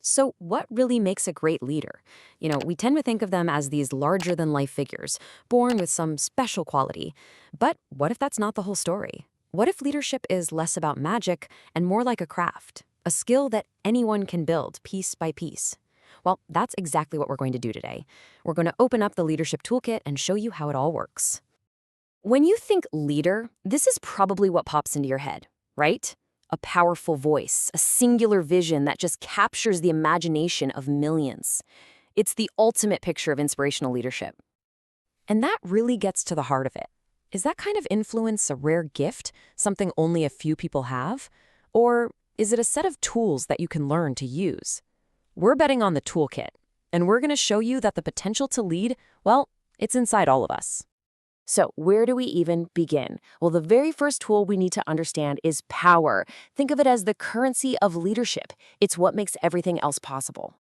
So, what really makes a great leader? We tend to think of them as these larger than life figures, born with some special quality. But what if that's not the whole story? What if leadership is less about magic and more like a craft, a skill that anyone can build piece by piece? Well, that's exactly what we're going to do today. We're going to open up the leadership toolkit and show you how it all works. When you think leader, this is probably what pops into your head, right? A powerful voice, a singular vision that just captures the imagination of millions. It's the ultimate picture of inspirational leadership. And that really gets to the heart of it. Is that kind of influence a rare gift, something only a few people have? Or is it a set of tools that you can learn to use? We're betting on the toolkit, and we're going to show you that the potential to lead, well, it's inside all of us. So where do we even begin? Well, the very first tool we need to understand is power. Think of it as the currency of leadership. It's what makes everything else possible.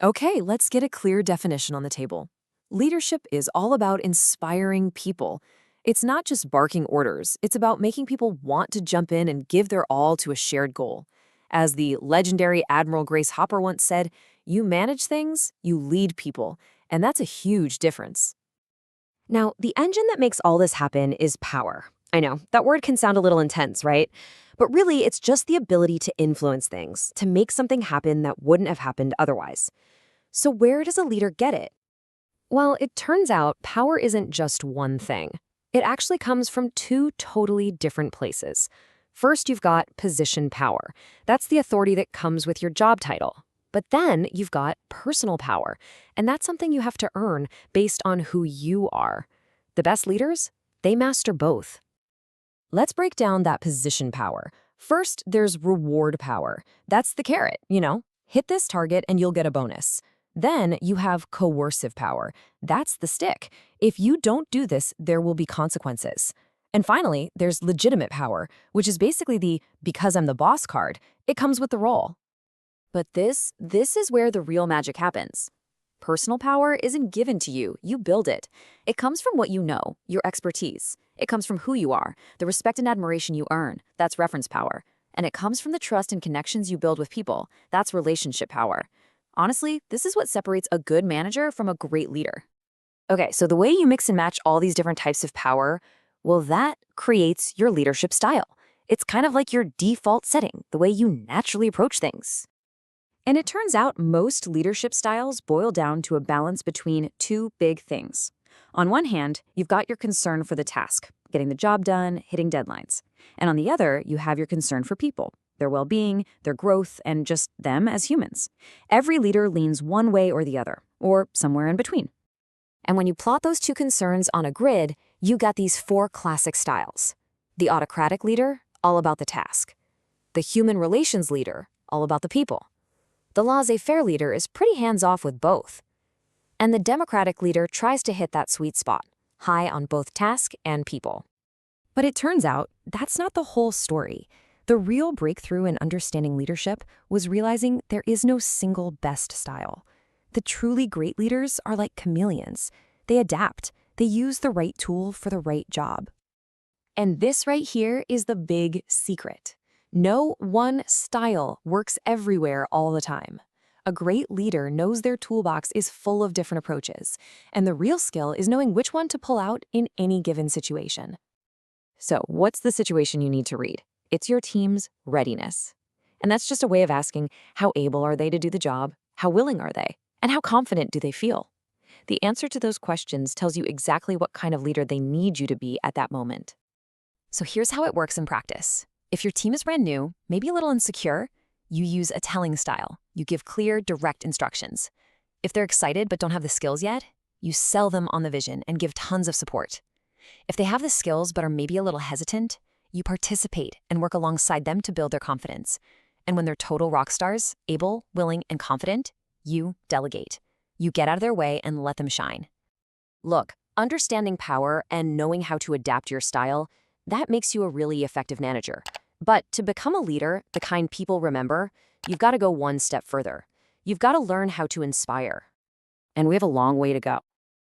Okay, let's get a clear definition on the table. Leadership is all about inspiring people. It's not just barking orders. It's about making people want to jump in and give their all to a shared goal. As the legendary Admiral Grace Hopper once said, you manage things, you lead people. And that's a huge difference. Now, the engine that makes all this happen is power. I know, that word can sound a little intense, right? But really, it's just the ability to influence things, to make something happen that wouldn't have happened otherwise. So where does a leader get it? Well, it turns out power isn't just one thing. It actually comes from two totally different places. First, you've got position power. That's the authority that comes with your job title. But then you've got personal power, and that's something you have to earn based on who you are. The best leaders, they master both. Let's break down that position power. First, there's reward power. That's the carrot, hit this target and you'll get a bonus. Then you have coercive power. That's the stick. If you don't do this, there will be consequences. And finally, there's legitimate power, which is basically the because I'm the boss card. It comes with the role. But this is where the real magic happens. Personal power isn't given to you, you build it. It comes from what you know, your expertise. It comes from who you are, the respect and admiration you earn, that's reference power. And it comes from the trust and connections you build with people, that's relationship power. Honestly, this is what separates a good manager from a great leader. Okay, so the way you mix and match all these different types of power, well, that creates your leadership style. It's kind of like your default setting, the way you naturally approach things. And it turns out most leadership styles boil down to a balance between two big things. On one hand, you've got your concern for the task, getting the job done, hitting deadlines. And on the other, you have your concern for people, their well-being, their growth, and just them as humans. Every leader leans one way or the other, or somewhere in between. And when you plot those two concerns on a grid, you got these four classic styles. The autocratic leader, all about the task. The human relations leader, all about the people. The laissez-faire leader is pretty hands-off with both. And the democratic leader tries to hit that sweet spot, high on both task and people. But it turns out that's not the whole story. The real breakthrough in understanding leadership was realizing there is no single best style. The truly great leaders are like chameleons. They adapt. They use the right tool for the right job. And this right here is the big secret. No one style works everywhere all the time. A great leader knows their toolbox is full of different approaches, and the real skill is knowing which one to pull out in any given situation. So, what's the situation you need to read? It's your team's readiness. And that's just a way of asking, how able are they to do the job? How willing are they? And how confident do they feel? The answer to those questions tells you exactly what kind of leader they need you to be at that moment. So here's how it works in practice. If your team is brand new, maybe a little insecure, you use a telling style. You give clear, direct instructions. If they're excited but don't have the skills yet, you sell them on the vision and give tons of support. If they have the skills but are maybe a little hesitant, you participate and work alongside them to build their confidence. And when they're total rock stars, able, willing, and confident, you delegate. You get out of their way and let them shine. Look, understanding power and knowing how to adapt your style, that makes you a really effective manager. But to become a leader, the kind people remember, you've got to go one step further. You've got to learn how to inspire. And we have a long way to go.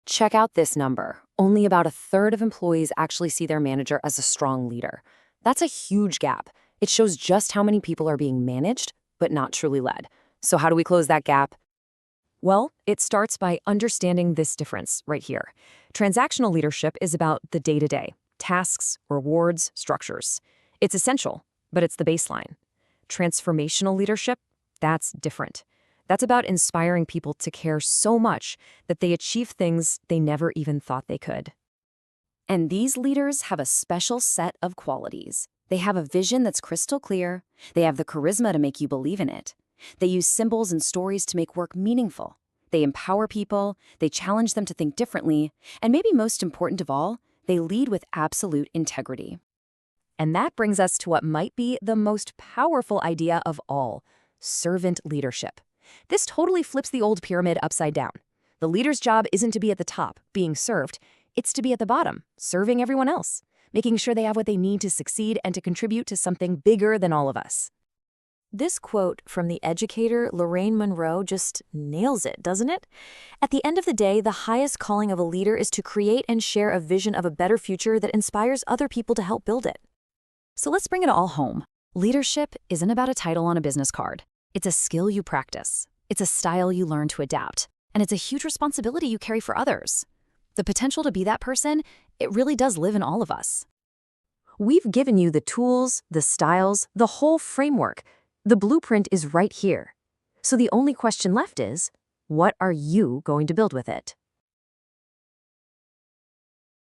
Check out this number. Only about a third of employees actually see their manager as a strong leader. That's a huge gap. It shows just how many people are being managed, but not truly led. So how do we close that gap? Well, it starts by understanding this difference right here. Transactional leadership is about the day-to-day, tasks, rewards, structures. It's essential, but it's the baseline. Transformational leadership, that's different. That's about inspiring people to care so much that they achieve things they never even thought they could. And these leaders have a special set of qualities. They have a vision that's crystal clear. They have the charisma to make you believe in it. They use symbols and stories to make work meaningful. They empower people, they challenge them to think differently, and maybe most important of all, they lead with absolute integrity. And that brings us to what might be the most powerful idea of all, servant leadership. This totally flips the old pyramid upside down. The leader's job isn't to be at the top, being served. It's to be at the bottom, serving everyone else, making sure they have what they need to succeed and to contribute to something bigger than all of us. This quote from the educator Lorraine Monroe just nails it, doesn't it? At the end of the day, the highest calling of a leader is to create and share a vision of a better future that inspires other people to help build it. So let's bring it all home. Leadership isn't about a title on a business card. It's a skill you practice. It's a style you learn to adapt. And it's a huge responsibility you carry for others. The potential to be that person, it really does live in all of us. We've given you the tools, the styles, the whole framework. The blueprint is right here. So the only question left is, what are you going to build with it?